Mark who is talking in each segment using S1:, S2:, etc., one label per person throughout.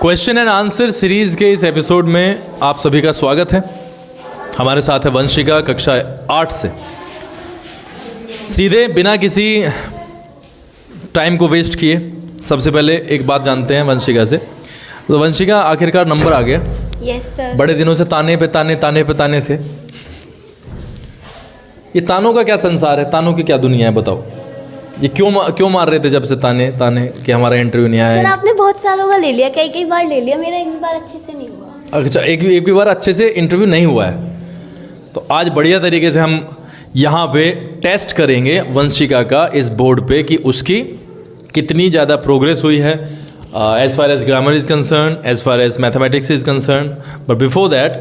S1: Question and answer series के इस episode में आप सभी का स्वागत है। हमारे साथ है वंशिका कक्षा 8 से। सीधे बिना किसी टाइम को वेस्ट किए सबसे पहले एक बात जानते हैं वंशिका से। तो वंशिका, आखिरकार नंबर आ गया।
S2: Yes sir.
S1: बड़े दिनों से ताने पे ताने थे। ये तानों का क्या संसार है, तानों की क्या दुनिया है, बताओ। ये क्यों मार रहे थे जब से ताने कि हमारा इंटरव्यू नहीं आया
S2: सर
S1: है?
S2: आपने बहुत सालों का ले लिया, कई बार ले लिया, मेरा एक भी बार अच्छे से नहीं हुआ।
S1: अच्छा, एक भी बार अच्छे से इंटरव्यू नहीं हुआ है। तो आज बढ़िया तरीके से हम यहाँ पे टेस्ट करेंगे वंशिका का इस बोर्ड पे कि उसकी कितनी ज़्यादा प्रोग्रेस हुई है as far as grammar is concern, as far as mathematics is concern. But before that,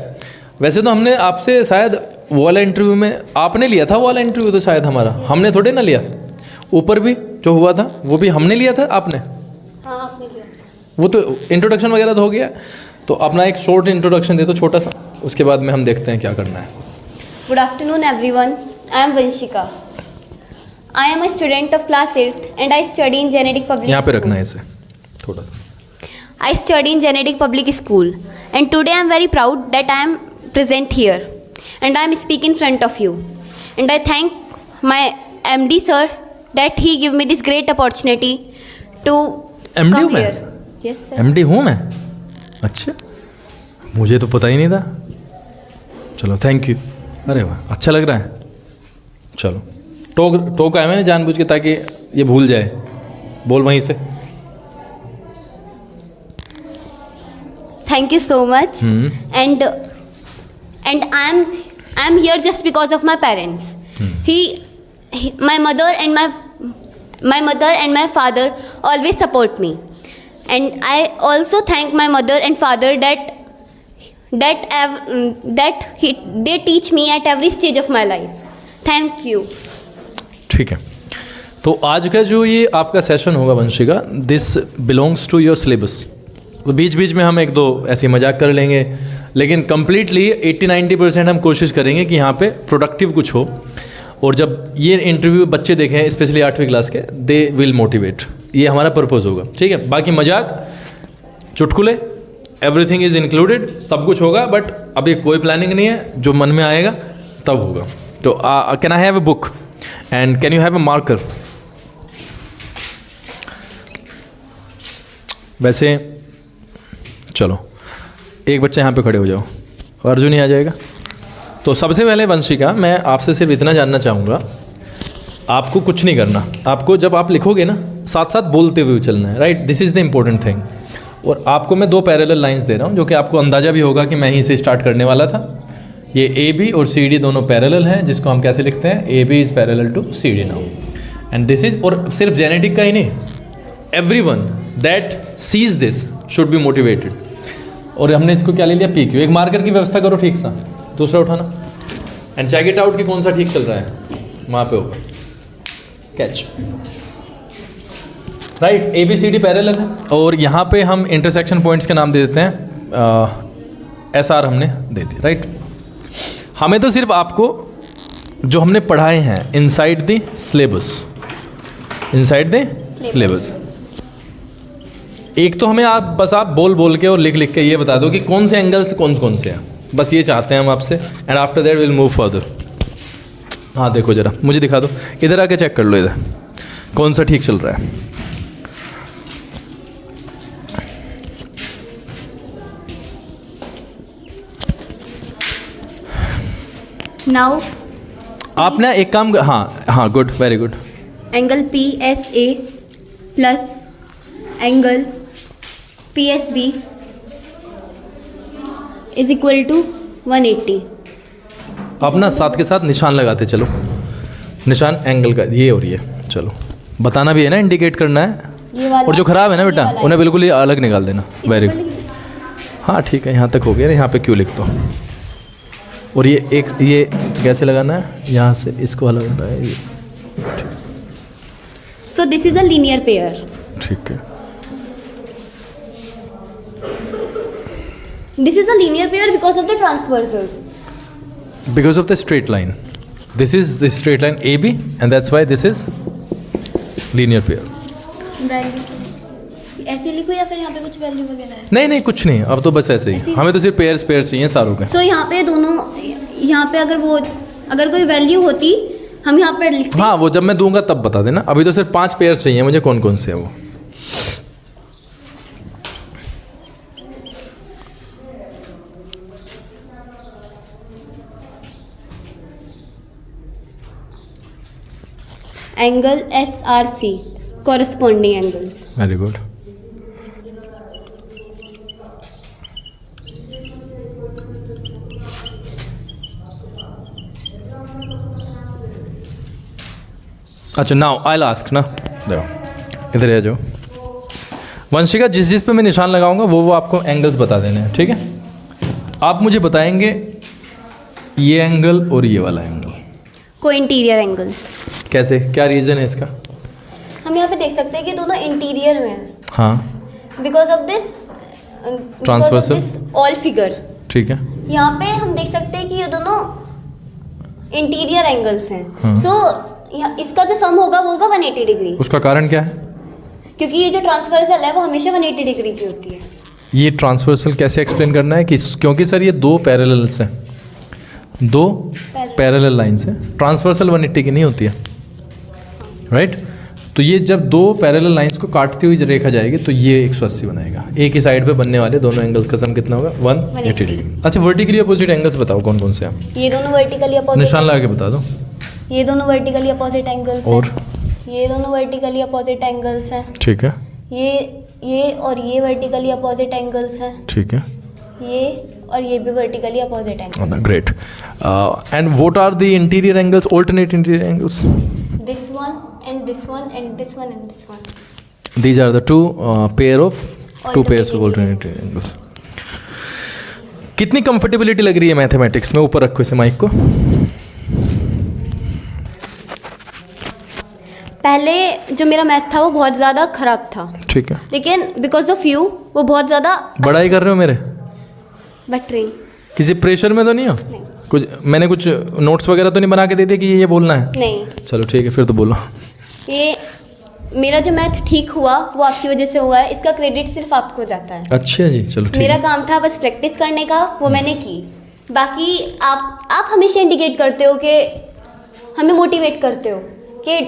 S1: वैसे तो हमने आपसे शायद वो वाला इंटरव्यू में आपने लिया था, वो वाला इंटरव्यू तो शायद हमारा हमने थोड़े ना लिया। ऊपर भी जो हुआ था वो भी हमने लिया था, आपने?
S2: हाँ आपने लिया।
S1: वो तो इंट्रोडक्शन वगैरह तो हो गया। तो अपना एक शॉर्ट इंट्रोडक्शन दे दो, छोटा सा, उसके बाद में हम देखते हैं क्या करना है।
S2: Good afternoon everyone, I am Vanshika. I am a student of class 8th and I study in genetic public.
S1: यहाँ पे रखना है इसे थोड़ा सा।
S2: I study in Genetic Public School and today I am very proud that I am present here and I am speaking in front of you. And I thank my MD sir that he give me this great opportunity to
S1: MD
S2: come
S1: हूँ
S2: here.
S1: मैं?
S2: Yes sir.
S1: MD हूँ मैं? अच्छा, मुझे तो पता ही नहीं था। चलो थैंक यू। अरे वाह, अच्छा लग रहा है। चलो टोका है मैंने जानबूझ के ताकि ये भूल जाए। बोल वहीं से।
S2: Thank you so much. And I am here just because of my parents. My mother and my father always support me, and I also thank my mother and father that they teach me at every stage of my life. Thank you.
S1: ठीक है, तो आज का जो ये आपका session होगा Vanshika, this belongs to your syllabus. तो बीच बीच में हम एक दो ऐसी मजाक कर लेंगे, लेकिन कम्प्लीटली 80-90% हम कोशिश करेंगे कि यहाँ पे प्रोडक्टिव कुछ हो। और जब ये इंटरव्यू बच्चे देखें, स्पेशली 8वीं क्लास के, दे विल मोटिवेट। ये हमारा पर्पज़ होगा, ठीक है। बाकी मजाक, चुटकुले, एवरीथिंग इज़ इंक्लूडेड, सब कुछ होगा। बट अभी कोई प्लानिंग नहीं है, जो मन में आएगा तब होगा। तो can I have a book and can you have a marker? वैसे चलो एक बच्चा यहाँ पे खड़े हो जाओ, अर्जुन ही आ जाएगा। तो सबसे पहले वंशिका, मैं आपसे सिर्फ इतना जानना चाहूँगा, आपको कुछ नहीं करना। आपको जब आप लिखोगे ना, साथ साथ बोलते हुए चलना है, right? This is the important thing. और आपको मैं 2 पैरेलल लाइंस दे रहा हूँ, जो कि आपको अंदाज़ा भी होगा कि मैं यहीं से स्टार्ट करने वाला था। ये ए बी और सी डी दोनों पैरेलल हैं, जिसको हम कैसे लिखते हैं? A B is parallel to C D now. And this is, और सिर्फ जेनेटिक का ही नहीं, everyone that sees this should be motivated. और हमने इसको क्या ले लिया? P Q. एक मार्कर की व्यवस्था करो ठीक सा, दूसरा उठाना एंड चेक इट आउट कि कौन सा ठीक चल रहा है। वहाँ पे होगा catch, right? A B C D parallel है। और यहाँ पे हम इंटरसेक्शन पॉइंट्स के नाम दे देते हैं, एस आर हमने दे दिया, राइट? हमें तो सिर्फ आपको जो हमने पढ़ाए हैं inside the syllabus, inside the syllabus, एक तो हमें आप बोल के और लिख के ये बता दो कि कौन से एंगल्स कौन से हैं। बस ये चाहते हैं हम आपसे। And after that will move further. हाँ देखो जरा, मुझे दिखा दो, इधर आके चेक कर लो, इधर कौन सा ठीक चल रहा है।
S2: Now
S1: आप ना एक काम, हाँ good, very good.
S2: angle PSA plus angle PSB is equal to 180.
S1: आप ना साथ के साथ निशान लगाते चलो, निशान एंगल का, ये और ये। चलो बताना भी है ना, इंडिकेट करना है।
S2: ये वाला,
S1: और जो खराब है ना बेटा, उन्हें बिल्कुल ही अलग निकाल देना। वेरी गुड, हाँ ठीक है, यहाँ तक हो गया। यहाँ पे क्यों लिख दो। और ये कैसे लगाना है? यहाँ से इसको अलग करना है।
S2: So this is a linear pair.
S1: ठीक है,
S2: This is a linear pair because of the transversal.
S1: because of the straight line. This is the straight line AB, and that's why this is linear pair.
S2: ऐसे लिखो या फिर यहाँ पे कुछ value वगैरह है?
S1: नहीं नहीं कुछ नहीं, अब तो बस ऐसे ही, हमें तो सिर्फ पेयर्स चाहिए सारों के।
S2: सो यहाँ पे दोनों, यहाँ पे अगर कोई वैल्यू होती हम यहाँ पर लिखते।
S1: हाँ वो जब मैं दूंगा तब बता देना, अभी तो सिर्फ 5 पेयर्स चाहिए मुझे, कौन कौन से है वो।
S2: Angle SRC, corresponding angles.
S1: Very good. अच्छा नाउ आई आस्क ना, देखो इधर आ जाओ। वंशिका, जिस पे मैं निशान लगाऊंगा वो आपको एंगल्स बता देने हैं, ठीक है? आप मुझे बताएंगे ये एंगल और ये वाला एंगल।
S2: को इंटीरियर एंगल्स।
S1: कैसे, क्या रीज़न है इसका?
S2: हम यहाँ पे देख सकते हैं कि दोनों इंटीरियर में हैं।
S1: हाँ,
S2: because of this
S1: transversal
S2: all figure.
S1: ठीक है।
S2: यहाँ पे हम देख सकते हैं कि ये दोनों इंटीरियर एंगल्स हैं।
S1: हाँ।
S2: सो इसका जो सम होगा वो होगा 180 डिग्री,
S1: उसका कारण क्या है?
S2: क्योंकि ये जो ट्रांसवर्सल है वो हमेशा 180 डिग्री की होती है।
S1: ये ट्रांसवर्सल कैसे एक्सप्लेन करना है कि क्योंकि सर ये 2 पैरेलल्स हैं, 2 पैरेलल लाइन्स हैं, ट्रांसवर्सल 180 की नहीं होती है, राइट? तो ये जब 2 पैरेलल लाइंस को काटती हुई रेखा जाएगी तो ये 180 बनाएगा। एक ही साइड पे बनने वाले दोनों एंगल्स का सम कितना होगा? 180 डिग्री। अच्छा, वर्टिकली अपोजिट एंगल्स बताओ कौन कौन से हैं?
S2: ये दोनों वर्टिकली अपोजिट,
S1: निशान लगा के बता दो।
S2: ये दोनों वर्टिकली अपोजिट एंगल्स
S1: और
S2: ये दोनों वर्टिकली अपोजिट एंगल्स हैं।
S1: ठीक है।
S2: ये और ये वर्टिकली अपोजिट एंगल्स हैं।
S1: ठीक है।
S2: ये और ये भी vertically opposite angles.
S1: Great. And what are the interior angles, alternate interior angles?
S2: This one and this one and this one and this one.
S1: These are the two pairs of alternate angles. कितनी comfortability लग रही है mathematics में? ऊपर रखो इसे mic को।
S2: पहले जो मेरा मैथ था वो बहुत ज़्यादा खराब था,
S1: ठीक है,
S2: लेकिन बिकॉज ऑफ यू वो बहुत ज़्यादा
S1: बड़ाई कर रहे हो मेरे।
S2: बेटरिंग।
S1: किसी प्रेशर में तो नहीं हो? कुछ मैंने कुछ नोट्स वगैरह तो नहीं बना के दे दिए कि ये बोलना है?
S2: नहीं।
S1: चलो ठीक है, फिर तो बोलो।
S2: ये मेरा जो मैथ ठीक हुआ वो आपकी वजह से हुआ है, इसका क्रेडिट सिर्फ आपको जाता है।
S1: अच्छा जी, चलो ठीक
S2: मेरा
S1: है।
S2: काम था बस प्रैक्टिस करने का, वो मैंने की। बाकी आप हमेशा इंडिकेट करते हो कि हमें मोटिवेट करते हो कि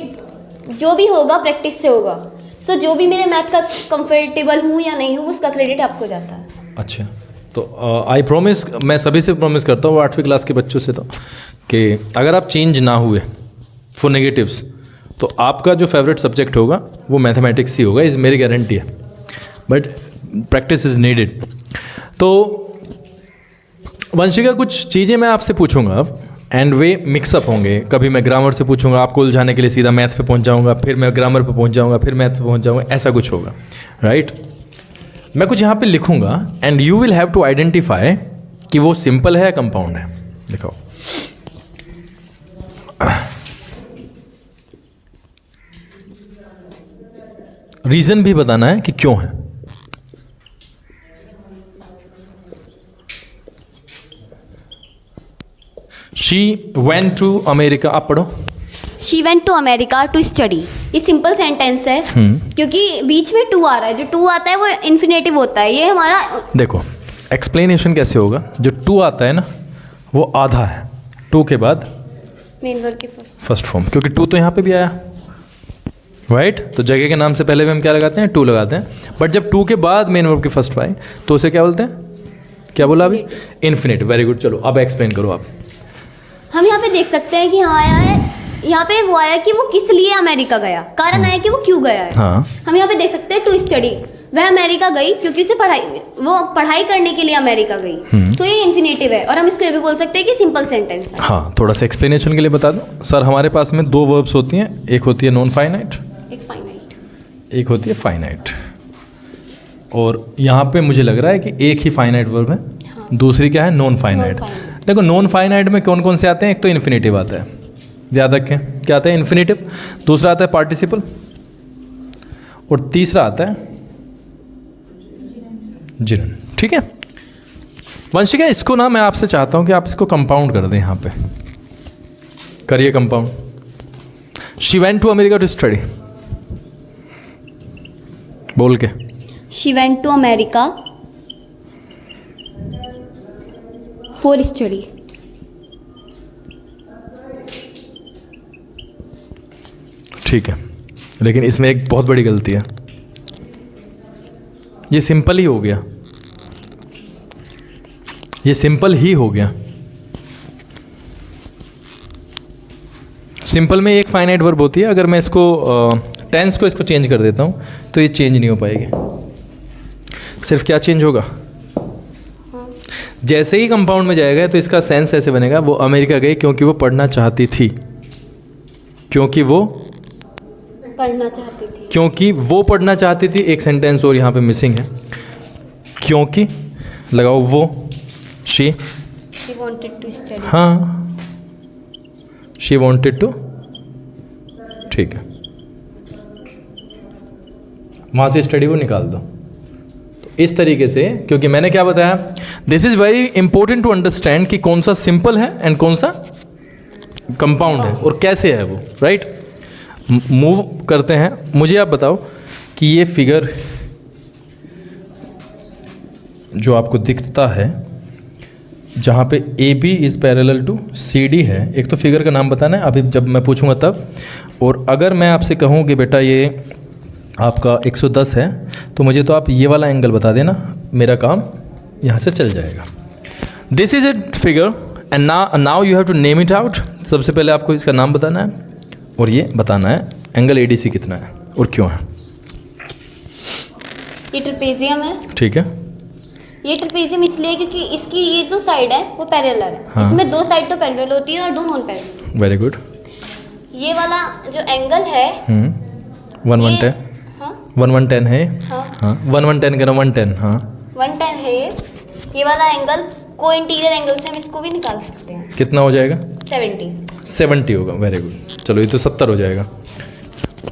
S2: जो भी होगा प्रैक्टिस से होगा। सो जो भी मेरे मैथ का कंफर्टेबल हूँ या नहीं हूँ उसका क्रेडिट आपको जाता है।
S1: अच्छा, तो आई प्रॉमिस, मैं सभी से प्रॉमिस करता हूँ 8वीं क्लास के बच्चों से, तो कि अगर आप चेंज ना हुए फॉर नेगेटिव्स तो आपका जो फेवरेट सब्जेक्ट होगा वो मैथमेटिक्स ही होगा, इस मेरी गारंटी है। But practice is needed. तो वंशिका, कुछ चीज़ें मैं आपसे पूछूंगा अब, एंड वे मिक्सअप होंगे। कभी मैं ग्रामर से पूछूंगा, आपको उलझाने के लिए सीधा मैथ पे पहुंच जाऊंगा, फिर मैं ग्रामर पे पहुंच जाऊंगा, फिर मैथ पे पहुंच जाऊंगा, ऐसा कुछ होगा, राइट? मैं कुछ यहाँ पे लिखूंगा and you will have to identify कि वो सिंपल है या कंपाउंड है। दिखाओ। रीजन भी बताना है कि क्यों है। शी वेंट टू अमेरिका, आप पढ़ो।
S2: She went to America to study. ये सिंपल सेंटेंस है क्योंकि बीच में टू आ रहा है। जो टू आता है वो इन्फिनेटिव होता है। ये हमारा,
S1: देखो एक्सप्लेनेशन कैसे होगा। जो टू आता है ना वो आधा है, टू के बाद
S2: मेन वर्ब की
S1: फर्स्ट फॉर्म, क्योंकि टू तो यहाँ पे भी आया, राइट? तो जगह के नाम से पहले भी हम क्या लगाते हैं? टू लगाते हैं। बट जब टू के बाद मेन वर्ब की फर्स्ट आए तो उसे क्या बोलते हैं? क्या बोला अभी? इन्फिनेटिव। Very good. चलो अब एक्सप्लेन करो आप।
S2: हम यहाँ पे देख सकते हैं कि हाँ आया है, यहाँ पे वो आया कि वो किस लिए अमेरिका गया, कारण आया कि वो क्यों गया है।
S1: हाँ।
S2: हम यहाँ पे देख सकते हैं टू स्टडी, वह अमेरिका गई क्योंकि उसे पढ़ाई करने के लिए अमेरिका गई। तो ये इन्फिनेटिव है और हम इसको ये भी बोल सकते हैं कि सिंपल सेंटेंस है।
S1: हाँ, थोड़ा सा एक्सप्लेनेशन के लिए बता दो सर। हमारे पास में 2 वर्ब्स होती हैं, एक होती है नॉन फाइनाइट, एक होती है फाइनाइट। और यहाँ पे मुझे लग रहा है कि एक ही फाइनाइट वर्ब है, हाँ। दूसरी क्या है? Non finite. देखो नॉन फाइनाइट में कौन कौन से आते हैं? एक तो इन्फिनेटिव आता है, याद रखें क्या आता है? इन्फिनेटिव। दूसरा आता है पार्टिसिपल, और तीसरा आता है जिरन। ठीक है वंशिका, इसको ना मैं आपसे चाहता हूं कि आप इसको कंपाउंड कर दें। यहाँ पे करिए compound. She went to America to study, बोल के।
S2: She went to America for study.
S1: ठीक है, लेकिन इसमें एक बहुत बड़ी गलती है। ये सिंपल ही हो गया, ये सिंपल ही हो गया। सिंपल में एक फाइनाइट वर्ब होती है, अगर मैं इसको टेंस को इसको चेंज कर देता हूँ तो ये चेंज नहीं हो पाएगी। सिर्फ क्या चेंज होगा, जैसे ही कंपाउंड में जाएगा तो इसका सेंस ऐसे बनेगा, वो अमेरिका गई क्योंकि वो पढ़ना चाहती थी, क्योंकि वो
S2: पढ़ना चाहती थी,
S1: क्योंकि वो पढ़ना चाहती थी। एक सेंटेंस और यहाँ पे मिसिंग है, क्योंकि लगाओ वो, शी
S2: wanted to study.
S1: हाँ, शी वॉन्टेड टू, ठीक है, वहाँ से स्टडी वो निकाल दो। तो इस तरीके से, क्योंकि मैंने क्या बताया, this is very important to understand कि कौन सा सिंपल है एंड कौन सा कंपाउंड है और कैसे है वो, राइट। मूव करते हैं। मुझे आप बताओ कि ये फिगर जो आपको दिखता है, जहाँ पे A B is parallel to C D है, एक तो फिगर का नाम बताना है अभी जब मैं पूछूंगा तब, और अगर मैं आपसे कहूँ कि बेटा ये आपका 110 है तो मुझे तो आप ये वाला एंगल बता देना, मेरा काम यहाँ से चल जाएगा। This is a figure and now you have to name it out. सबसे पहले आपको इसका नाम बताना है और ये बताना है एंगल ए डी सी कितना है और क्यों है।
S2: ये ट्रेपेजियम है।
S1: ठीक है,
S2: ये ट्रेपेजियम इसलिए क्योंकि इसकी ये जो साइड है वो पैरेलल है।
S1: हाँ।
S2: इसमें दो साइड तो पैरेलल होती है और दो नॉन पैरेलल।
S1: Very good.
S2: ये वाला जो एंगल है
S1: 110,
S2: हाँ
S1: 110 है,
S2: हाँ
S1: हाँ 110 करो 110, हाँ
S2: 110 है। ये वाला एंगल को इंटीरियर एंगल से हम इसको भी निकाल सकते हैं।
S1: कितना हो जाएगा?
S2: 70
S1: होगा। वेरी गुड, चलो ये तो 70 हो जाएगा।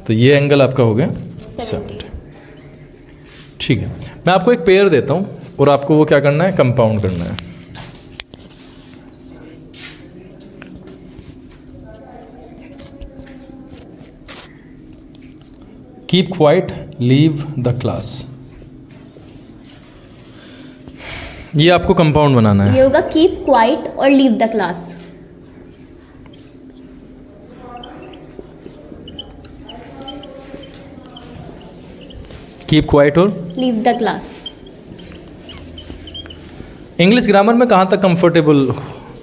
S1: तो ये एंगल आपका हो गया
S2: 70।
S1: ठीक है, मैं आपको एक पेयर देता हूँ और आपको वो क्या करना है, कंपाउंड करना है। Keep quiet, leave the class. ये आपको कंपाउंड बनाना है।
S2: ये होगा कीप क्वाइट और leave the class.
S1: Keep quiet और
S2: leave the class.
S1: English grammar में कहाँ तक कंफर्टेबल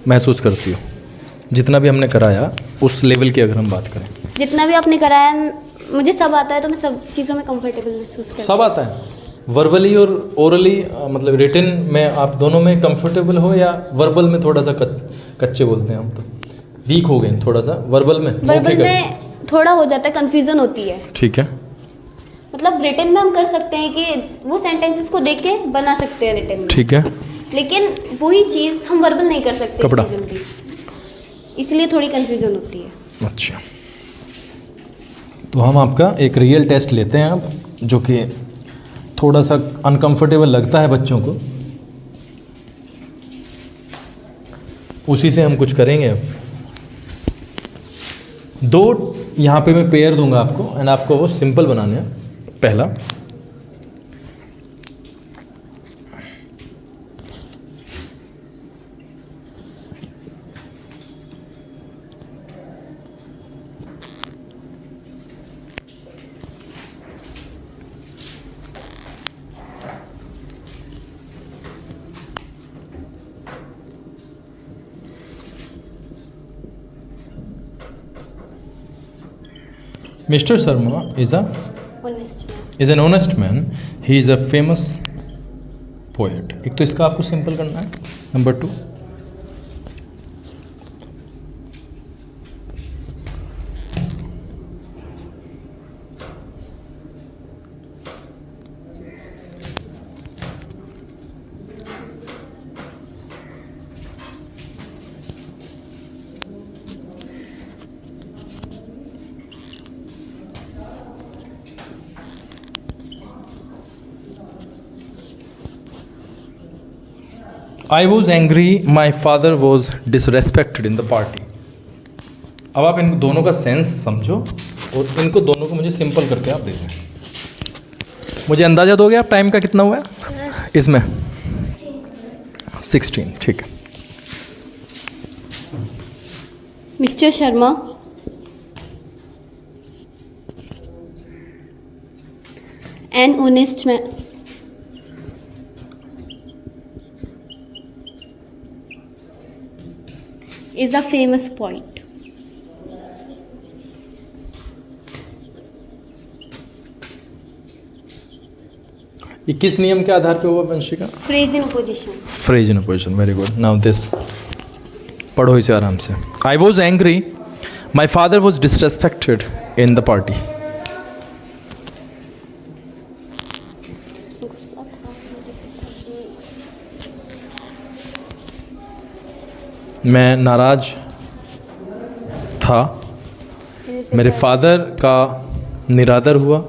S1: महसूस करती हो? जितना भी हमने कराया उस लेवल की अगर हम बात करें,
S2: जितना भी आपने कराया मुझे सब आता है, तो मैं सब चीज़ों में कंफर्टेबल महसूस करती हूँ।
S1: सब आता है, वर्बली और ओरली, मतलब रिटन में आप दोनों में कंफर्टेबल हो, या वर्बल में थोड़ा सा कच्चे बोलते हैं हम, तो वीक हो गए थोड़ा सा वर्बल में?
S2: वर्बल में थोड़ा हो जाता है, कंफ्यूजन होती है।
S1: ठीक है,
S2: मतलब रिटन में हम कर सकते हैं कि वो सेंटेंसेस को देख के बना सकते हैं रिटन में,
S1: ठीक है,
S2: लेकिन वही चीज़ हम वर्बल नहीं कर सकते
S1: कपड़ा।
S2: easily, इसलिए थोड़ी कंफ्यूजन होती है।
S1: अच्छा, तो हम आपका एक रियल टेस्ट लेते हैं अब, जो कि थोड़ा सा अनकंफर्टेबल लगता है बच्चों को, उसी से हम कुछ करेंगे अब। 2 यहाँ पे मैं पेयर दूंगा आपको एंड आपको वो सिंपल बनाने हैं। पहला, Mr. Sharma is an honest man. He is a famous poet. एक तो इसका आपको सिंपल करना है। Number 2, I was angry, my father was disrespected in the party. अब आप इन दोनों का सेंस समझो और इनको दोनों को मुझे सिंपल करके आप दे दें। मुझे अंदाज़ा दोगे आप टाइम का कितना हुआ है इसमें? 16, ठीक है।
S2: Mister Sharma, an honest man is a famous poet.
S1: ये किस नियम के आधार पे हुआ Vanshika?
S2: Phrase in opposition.
S1: Phrase in opposition, very good. Now this पढ़ो इसे आराम से। I was angry, my father was disrespected in the party. मैं नाराज था, मेरे फादर का निरादर हुआ,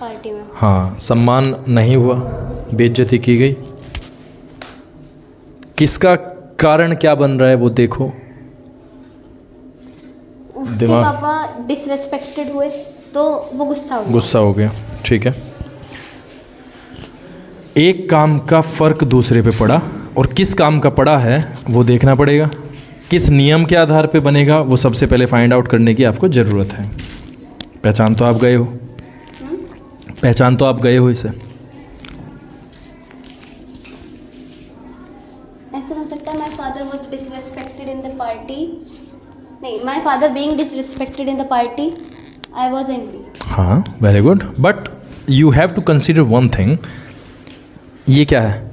S2: पार्टी में
S1: हाँ, सम्मान नहीं हुआ, बेइज्जती की गई। किसका कारण क्या बन रहा है वो देखो।
S2: उसके
S1: दिमाग-
S2: पापा डिसरेस्पेक्टेड हुए तो वो गुस्सा हो
S1: गया, ठीक है। एक काम का फर्क दूसरे पे पड़ा, और किस काम का पड़ा है वो देखना पड़ेगा। किस नियम के आधार पे बनेगा वो सबसे पहले फाइंड आउट करने की आपको ज़रूरत है। पहचान तो आप गए हो, पहचान तो आप गए हो इसे।
S2: ऐसा हो सकता है my father was disrespected in the party, नहीं, my father being disrespected in the party, I was angry.
S1: हाँ, very good, but you have to consider one thing. ये क्या है,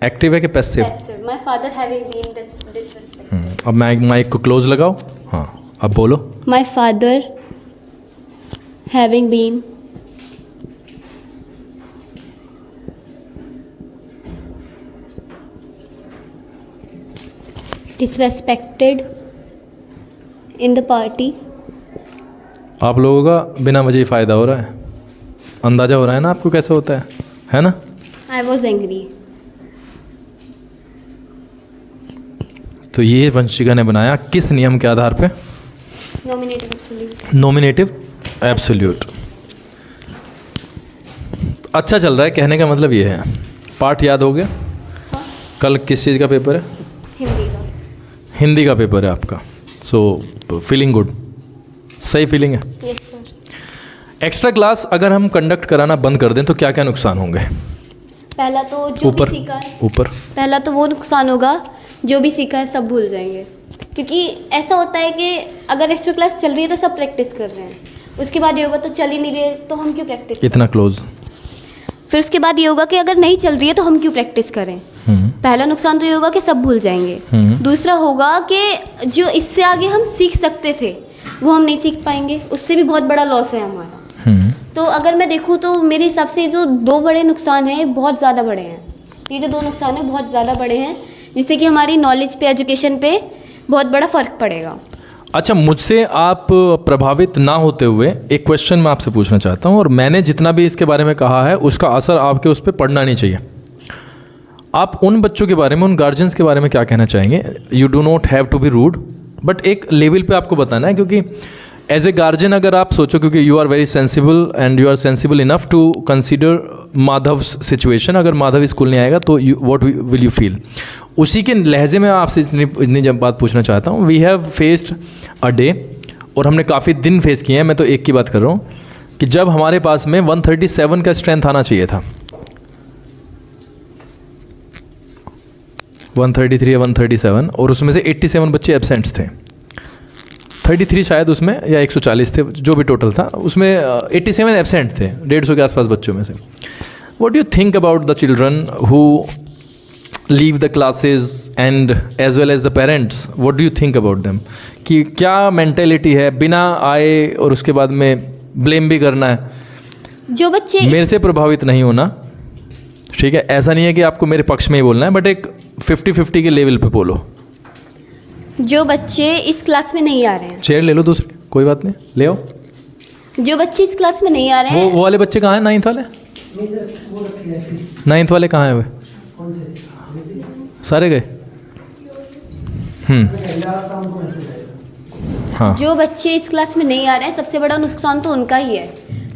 S1: एक्टिव है कि passive?
S2: Passive. My father having been disrespected.
S1: अब mike को close लगाओ, हाँ, अब बोलो।
S2: My father having been disrespected in the party.
S1: आप लोगों का बिना वजह ही फ़ायदा हो रहा है, अंदाज़ा हो रहा है ना आपको कैसे होता है ना?
S2: I was angry.
S1: तो ये वंशिका ने बनाया किस नियम के आधार पे?
S2: Nominative absolute.
S1: Nominative absolute. अच्छा चल रहा है, कहने का मतलब ये है। पाठ याद हो गया? कल किस चीज़ का पेपर है?
S2: हिंदी का।
S1: हिंदी का पेपर है आपका। सो फीलिंग गुड, सही फीलिंग है।
S2: Yes sir.
S1: एक्स्ट्रा क्लास अगर हम कंडक्ट कराना बंद कर दें तो क्या क्या नुकसान होंगे?
S2: पहला तो जो
S1: ऊपर
S2: भी सीखा है,
S1: ऊपर
S2: पहला तो वो नुकसान होगा जो भी सीखा है सब भूल जाएंगे, क्योंकि ऐसा होता है कि अगर एक्स्ट्रा क्लास चल रही है तो सब प्रैक्टिस कर रहे हैं, उसके बाद ये होगा तो चल ही नहीं रही है तो हम क्यों प्रैक्टिस करें?
S1: इतना क्लोज।
S2: फिर उसके बाद ये होगा कि अगर नहीं चल रही है तो हम क्यों प्रैक्टिस करें? पहला नुकसान तो ये होगा कि सब भूल जाएंगे। दूसरा होगा कि जो इससे आगे हम सीख सकते थे वो हम नहीं सीख पाएंगे, उससे भी बहुत बड़ा लॉस है हमारा। तो अगर मैं देखूँ तो मेरे हिसाब से जो दो बड़े नुकसान हैं बहुत ज़्यादा बड़े हैं। ये जो दो नुकसान हैं बहुत ज़्यादा बड़े हैं, जिससे कि हमारी नॉलेज पे, एजुकेशन पे बहुत बड़ा फ़र्क पड़ेगा।
S1: अच्छा, मुझसे आप प्रभावित ना होते हुए एक क्वेश्चन मैं आपसे पूछना चाहता हूँ, और मैंने जितना भी इसके बारे में कहा है उसका असर आपके उस पर पड़ना नहीं चाहिए। आप उन बच्चों के बारे में, उन गार्जियंस के बारे में क्या कहना चाहेंगे? You do not have to be rude, but एक लेवल पे आपको बताना है, क्योंकि एज ए गार्जियन अगर आप सोचो, क्योंकि you are very sensible and you are sensible enough to consider Madhav situation. अगर माधव स्कूल नहीं आएगा तो व्हाट विल यू फील? उसी के लहजे में आपसे इतनी जब बात पूछना चाहता हूँ। We have faced a day, और हमने काफ़ी दिन फेस किए हैं। मैं तो एक की बात कर रहा हूँ कि जब हमारे पास में 137 का स्ट्रेंथ आना चाहिए था, 133 या 137, और उसमें से 87 बच्चे एब्सेंट्स थे। 33 शायद उसमें, या 140 थे, जो भी टोटल था उसमें 87 एब्सेंट थे 150 के आसपास बच्चों में से। What do you think about the children who leave the classes and as well as the parents? What do you think about them? कि क्या मेंटेलिटी है, बिना आए और उसके बाद में ब्लेम भी करना है,
S2: जो बच्चे
S1: मेरे से प्रभावित नहीं होना, ठीक है? ऐसा नहीं है कि आपको मेरे पक्ष में ही बोलना है, बट एक 50-50 के लेवल पे बोलो।
S2: जो बच्चे इस क्लास में नहीं आ रहे हैं,
S1: चेयर ले लो दूसरी, कोई बात नहीं, ले आओ।
S2: जो बच्चे इस क्लास में नहीं आ रहे हैं,
S1: वो वाले बच्चे कहाँ हैं? 9th वाले? 9th वाले कहाँ हैं वे? सारे गए? हाँ,
S2: जो बच्चे इस क्लास में नहीं आ रहे हैं, सबसे बड़ा नुकसान तो उनका ही है।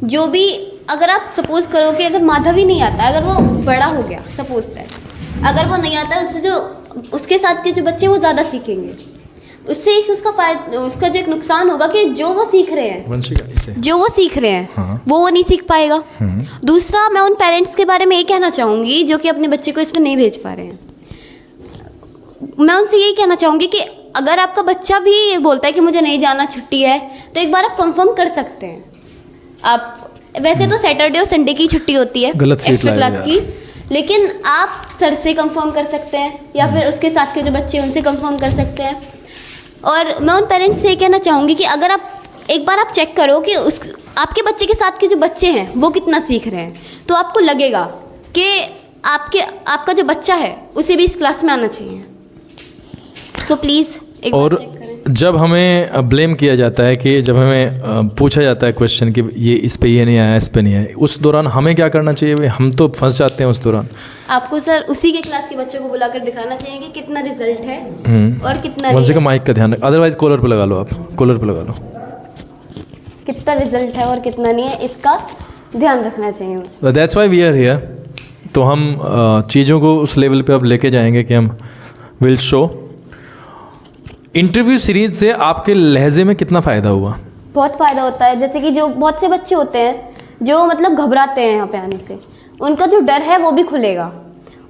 S2: जो भी अगर आप सपोज करो कि अगर माधव ही नहीं आता, अगर वो बड़ा हो गया सपोज दैट, अगर वो नहीं आता उससे जो उसके साथ के जो बच्चे वो ज़्यादा सीखेंगे, उससे एक उसका जो एक नुकसान होगा कि जो वो सीख रहे हैं, जो वो सीख रहे हैं
S1: हाँ।
S2: वो नहीं सीख पाएगा। दूसरा, मैं उन पेरेंट्स के बारे में ये कहना चाहूँगी जो कि अपने बच्चे को इसमें नहीं भेज पा रहे हैं। मैं उनसे यही कहना चाहूँगी कि अगर आपका बच्चा भी बोलता है कि मुझे नहीं जाना, छुट्टी है, तो एक बार आप कंफर्म कर सकते हैं। आप वैसे तो सैटरडे और संडे की छुट्टी होती है एक्स्ट्रा क्लास की, लेकिन आप सर से कंफर्म कर सकते हैं या फिर उसके साथ के जो बच्चे उनसे कंफर्म कर सकते हैं। और मैं उन पेरेंट्स से ये कहना चाहूँगी कि अगर आप एक बार आप चेक करो कि आपके बच्चे के साथ के जो बच्चे हैं वो कितना सीख रहे हैं, तो आपको लगेगा कि आपका जो बच्चा है उसे भी इस क्लास में आना चाहिए। सो प्लीज़ एक बार चेक करें।
S1: जब हमें ब्लेम किया जाता है कि जब हमें पूछा जाता है क्वेश्चन कि ये इस पे ये नहीं आया, इस पे नहीं आया, उस दौरान हमें क्या करना चाहिए? भाई हम तो फंस जाते हैं उस दौरान।
S2: आपको सर उसी के क्लास के बच्चों को बुलाकर दिखाना चाहिए कि कितना रिजल्ट है और कितना
S1: वैसे
S2: नहीं
S1: का माइक का ध्यान रख, अदरवाइज कॉलर पे लगा लो, आप कॉलर पे लगा लो।
S2: कितना रिजल्ट है और कितना नहीं है, इसका ध्यान रखना चाहिए।
S1: That's why we are here. तो हम चीज़ों को उस लेवल पे अब लेके जाएंगे कि हम विल शो। इंटरव्यू सीरीज से आपके लहजे में कितना फ़ायदा हुआ?
S2: बहुत फ़ायदा होता है। जैसे कि जो बहुत से बच्चे होते हैं जो मतलब घबराते हैं यहाँ पे आने से, उनका जो डर है वो भी खुलेगा।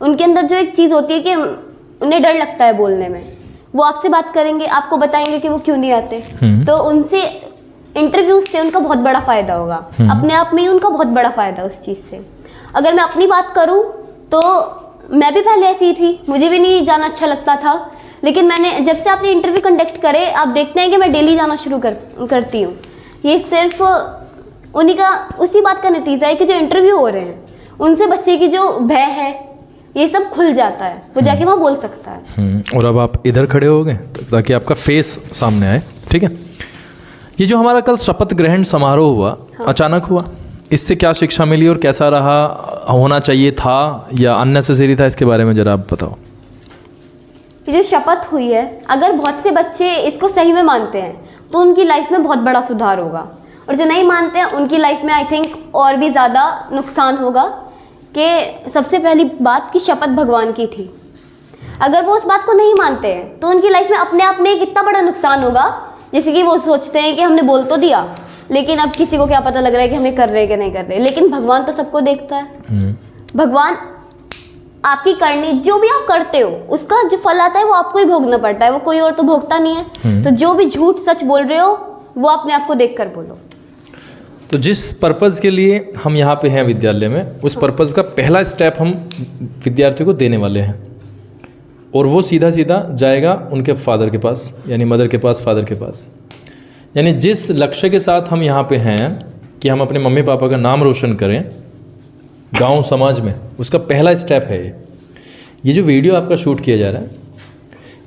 S2: उनके अंदर जो एक चीज़ होती है कि उन्हें डर लगता है बोलने में, वो आपसे बात करेंगे, आपको बताएंगे कि वो क्यों नहीं आते। तो उनसे इंटरव्यू से उनका बहुत बड़ा फ़ायदा होगा, अपने आप में ही उनका बहुत बड़ा फ़ायदा उस चीज़ से। अगर मैं अपनी बात करूँ तो मैं भी पहले ऐसी ही थी, मुझे भी नहीं जाना अच्छा लगता था, लेकिन मैंने जब से आपने इंटरव्यू कंडक्ट करे, आप देखते हैं कि मैं डेली जाना शुरू करती हूँ। ये सिर्फ उसी बात का नतीजा है कि जो इंटरव्यू हो रहे हैं उनसे बच्चे की जो भय है ये सब खुल जाता है, वो जाके वहाँ बोल सकता है।
S1: और अब आप इधर खड़े हो गए ताकि आपका फेस सामने आए, ठीक है? ये जो हमारा कल शपथ ग्रहण समारोह हुआ, अचानक हुआ, इससे क्या शिक्षा मिली और कैसा रहा? होना चाहिए था या अननेसेसरी था? इसके बारे में जरा आप बताओ।
S2: ये जो शपथ हुई है, अगर बहुत से बच्चे इसको सही में मानते हैं तो उनकी लाइफ में बहुत बड़ा सुधार होगा, और जो नहीं मानते हैं उनकी लाइफ में आई थिंक और भी ज़्यादा नुकसान होगा। कि सबसे पहली बात कि शपथ भगवान की थी, अगर वो उस बात को नहीं मानते हैं तो उनकी लाइफ में अपने आप में एक इतना बड़ा नुकसान होगा। जैसे कि वो सोचते हैं कि हमने बोल तो दिया, लेकिन अब किसी को क्या पता लग रहा है कि हमें कर रहे हैं कि नहीं कर रहे। लेकिन भगवान तो सबको देखता है। भगवान आपकी करनी, जो भी आप करते हो उसका जो फल आता है वो आपको ही भोगना पड़ता है, वो कोई और तो भोगता नहीं है। तो जो भी झूठ सच बोल रहे हो वो अपने आप को देख कर बोलो।
S1: तो जिस पर्पज़ के लिए हम यहाँ पे हैं विद्यालय में, उस पर्पज़ का पहला स्टेप हम विद्यार्थियों को देने वाले हैं, और वो सीधा सीधा जाएगा उनके फादर के पास, यानी मदर के पास, फादर के पास। यानी जिस लक्ष्य के साथ हम यहाँ पे हैं कि हम अपने मम्मी पापा का नाम रोशन करें गांव समाज में, उसका पहला स्टेप है ये जो वीडियो आपका शूट किया जा रहा है,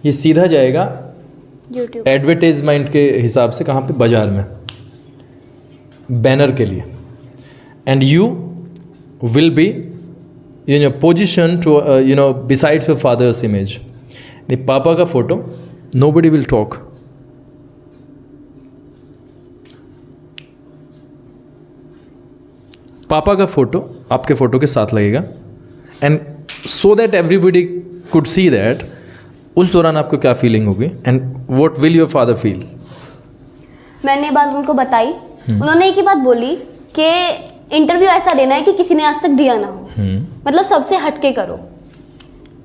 S1: ये सीधा जाएगा
S2: YouTube
S1: एडवर्टाइजमेंट के हिसाब से कहाँ पे? बाजार में, बैनर के लिए। And you will be position to besides your father's image. पापा का फोटो, नोबडी विल टॉक। पापा का फोटो आपके फोटो के साथ लगेगा, and so that everybody could see that उस दौरान आपको क्या फीलिंग होगी and what will your father feel.
S2: मैंने ये बात उनको बताई, उन्होंने एक ही बात बोली कि इंटरव्यू ऐसा देना है कि किसी ने आज तक दिया ना हो। मतलब सबसे हटके करो,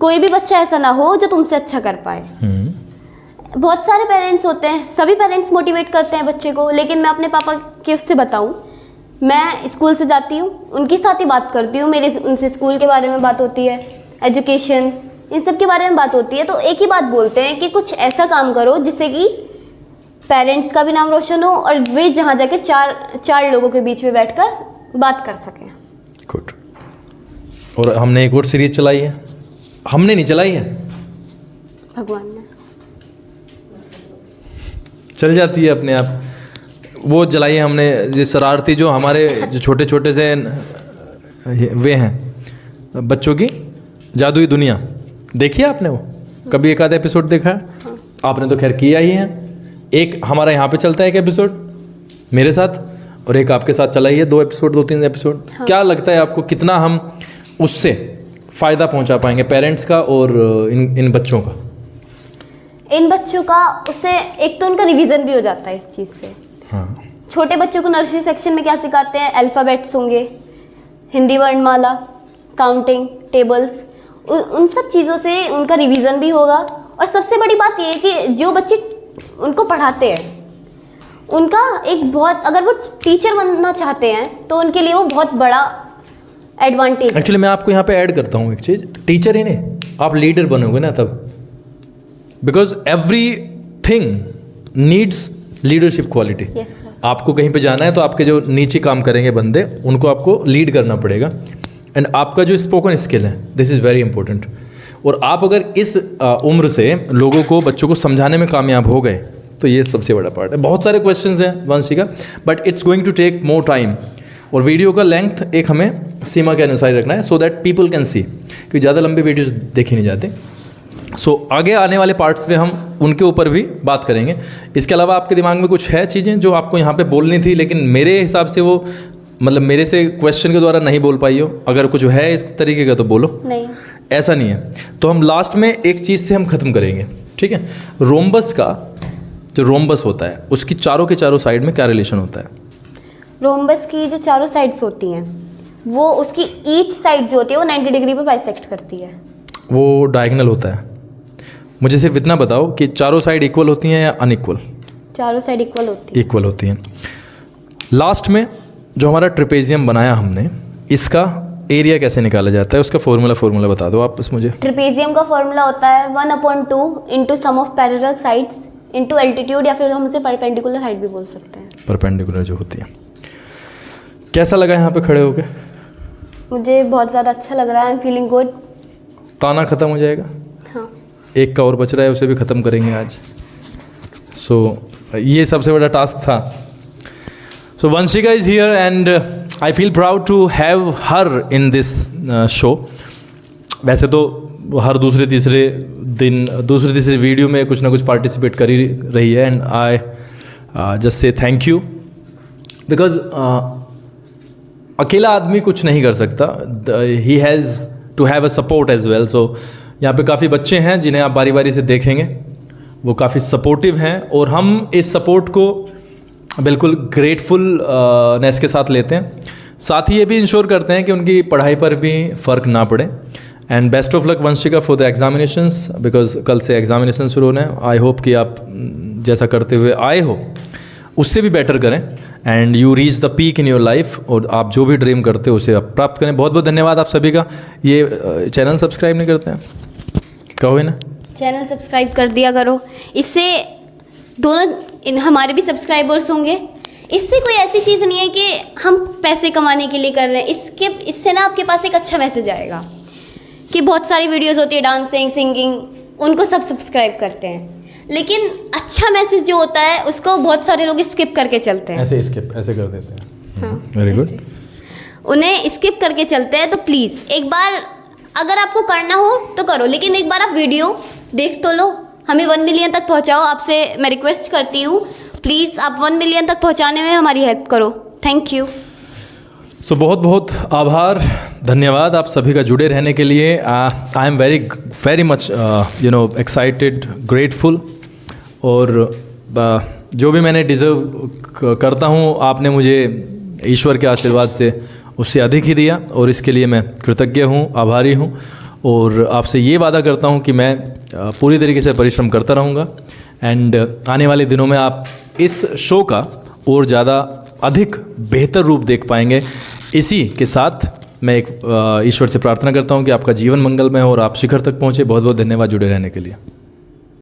S2: कोई भी बच्चा ऐसा ना हो जो तुमसे अच्छा कर पाए। बहुत सारे पेरेंट्स होते हैं, सभी पेरेंट्स मोटिवेट करते हैं बच्चे को, लेकिन मैं अपने पापा के उससे बताऊं, मैं स्कूल से जाती हूँ, उनके साथ ही बात करती हूँ, मेरे उनसे स्कूल के बारे में बात होती है, एजुकेशन, इन सब के बारे में बात होती है। तो एक ही बात बोलते हैं कि कुछ ऐसा काम करो जिससे कि पेरेंट्स का भी नाम रोशन हो और वे जहाँ जाकर चार लोगों के बीच में बैठकर बात कर सकें।
S1: गुड। और हमने एक और सीरीज चलाई है, हमने नहीं चलाई है,
S2: भगवान ने
S1: चल जाती है अपने आप। वो चलाई है हमने, जो शरारती जो हमारे जो छोटे छोटे से वे हैं बच्चों की जादुई दुनिया, देखिए आपने वो कभी एक आधा एपिसोड देखा है? आपने तो खैर किया ही है। एक हमारा यहाँ पे चलता है एक एपिसोड मेरे साथ, और एक आपके साथ चला ही है 2 एपिसोड 2-3 एपिसोड। क्या लगता है आपको कितना हम उससे फ़ायदा पहुंचा पाएंगे पेरेंट्स का और इन बच्चों का?
S2: इन बच्चों का उससे एक तो उनका रिवीजन भी हो जाता है इस चीज़ से।
S1: हाँ,
S2: छोटे बच्चों को नर्सरी सेक्शन में क्या सिखाते हैं? अल्फ़ाबेट्स होंगे, हिंदी वर्णमाला, काउंटिंग, टेबल्स, उन सब चीज़ों से उनका रिवीजन भी होगा। और सबसे बड़ी बात ये है कि जो बच्चे उनको पढ़ाते हैं उनका एक बहुत, अगर वो टीचर बनना चाहते हैं तो उनके लिए वो बहुत बड़ा एडवांटेज है।
S1: एक्चुअली मैं आपको यहाँ पे ऐड करता हूँ एक चीज़, टीचर ही नहीं, आप लीडर बनोगे ना तब, because every thing needs leadership quality.
S2: Yes, sir.
S1: आपको कहीं पे जाना है तो आपके जो नीचे काम करेंगे बंदे, उनको आपको लीड करना पड़ेगा। एंड आपका जो स्पोकन स्किल है, दिस इज़ वेरी इंपॉर्टेंट। और आप अगर इस उम्र से लोगों को, बच्चों को समझाने में कामयाब हो गए तो ये सबसे बड़ा पार्ट है। बहुत सारे क्वेश्चंस हैं Vanshika, but it's going to take more time. और वीडियो का लेंथ एक हमें सीमा के अनुसार ही रखना है, so that people can see, क्योंकि ज़्यादा लंबे वीडियोस देखी नहीं जाते। सो आगे आने वाले पार्ट्स में हम उनके ऊपर भी बात करेंगे। इसके अलावा आपके दिमाग में कुछ है चीज़ें जो आपको यहाँ पे बोलनी थी, लेकिन मेरे हिसाब से वो, मतलब मेरे से क्वेश्चन के द्वारा नहीं बोल पाई हो? अगर कुछ है इस तरीके का तो बोलो।
S2: नहीं,
S1: ऐसा नहीं है तो हम लास्ट में एक चीज़ से हम ख़त्म करेंगे, ठीक है? रोम्बस का जो रोम्बस होता है उसकी चारों के चारों साइड में क्या रिलेशन होता है?
S2: रोम्बस की जो चारों साइड्स होती हैं वो उसकी ईच साइड जो होती है वो 90 डिग्री पे बाइसेक्ट करती है।
S1: वो डायगोनल होता है। मुझे सिर्फ इतना बताओ कि चारों साइड इक्वल होती हैं या अनइक्वल?
S2: चारों साइड इक्वल होती है।
S1: इक्वल होती हैं। लास्ट में जो हमारा ट्रेपेजियम बनाया हमने, इसका एरिया कैसे निकाला जाता है? उसका फॉर्मूला बता दो आप बस मुझे।
S2: ट्रेपेजियम का फॉर्मूला होता है 1/2 into sum of parallel sides into altitude, या फिर हम उसे परपेंडिकुलर हाइट भी बोल सकते हैं।
S1: परपेंडिकुलर जो होती है। कैसा लगा यहाँ पे खड़े होके?
S2: मुझे बहुत ज़्यादा अच्छा लग रहा है। I am feeling good.
S1: ताना ख़त्म हो जाएगा।
S2: हाँ,
S1: एक का और बच रहा है, उसे भी ख़त्म करेंगे आज। सो ये सबसे बड़ा टास्क था। So Vanshika is here and I feel proud to have her in this show. वैसे तो हर दूसरे तीसरे दिन, दूसरे तीसरे वीडियो में कुछ ना कुछ पार्टिसिपेट कर ही रही है, and I just say thank you, because अकेला आदमी कुछ नहीं कर सकता। He has to have a support as well. So यहाँ पे काफ़ी बच्चे हैं जिन्हें आप बारी बारी से देखेंगे, वो काफ़ी सपोर्टिव हैं, और हम इस सपोर्ट को बिल्कुल ग्रेटफुलनेस के साथ लेते हैं। साथ ही ये भी इंश्योर करते हैं कि उनकी पढ़ाई पर भी फ़र्क ना पड़े। And best of luck Vanshika for the examinations, because कल से एग्जामिनेशन शुरू होने हैं। आई होप कि आप जैसा करते हुए आए हो उससे भी बेटर करें, and you reach the peak in your life, और आप जो भी ड्रीम करते हो उसे आप प्राप्त करें। बहुत बहुत धन्यवाद आप सभी का। ये चैनल सब्सक्राइब नहीं करते हैं, कहो ना?
S2: चैनल सब्सक्राइब कर दिया करो, इससे दोनों हमारे भी सब्सक्राइबर्स होंगे। इससे कोई ऐसी चीज़ नहीं है कि हम पैसे कमाने के लिए कर रहे हैं। इससे ना आपके पास एक अच्छा मैसेज आएगा कि बहुत सारी वीडियोस होती है डांसिंग, सिंगिंग, उनको सब सब्सक्राइब करते हैं, लेकिन अच्छा मैसेज जो होता है उसको बहुत सारे लोग स्किप करके चलते हैं।
S1: ऐसे कर देते हैं।
S2: हाँ,
S1: वेरी गुड।
S2: उन्हें स्किप करके चलते हैं। तो प्लीज़ एक बार अगर आपको करना हो तो करो, लेकिन एक बार आप वीडियो देख तो लो। हमें 1 मिलियन तक पहुंचाओ। आपसे मैं रिक्वेस्ट करती हूँ, प्लीज़ आप 1 मिलियन तक पहुंचाने में हमारी हेल्प करो। Thank you.
S1: सो बहुत बहुत आभार, धन्यवाद आप सभी का जुड़े रहने के लिए। I am very much excited, grateful, और जो भी मैंने डिज़र्व करता हूँ आपने मुझे ईश्वर के आशीर्वाद से उससे अधिक ही दिया, और इसके लिए मैं कृतज्ञ हूँ, आभारी हूँ, और आपसे ये वादा करता हूँ कि मैं पूरी तरीके से परिश्रम करता रहूँगा। एंड आने वाले दिनों में आप इस शो का और ज़्यादा अधिक बेहतर रूप देख पाएंगे। इसी के साथ मैं एक ईश्वर से प्रार्थना करता हूँ कि आपका जीवन मंगलमय हो और आप शिखर तक पहुँचे। बहुत बहुत धन्यवाद जुड़े रहने के लिए।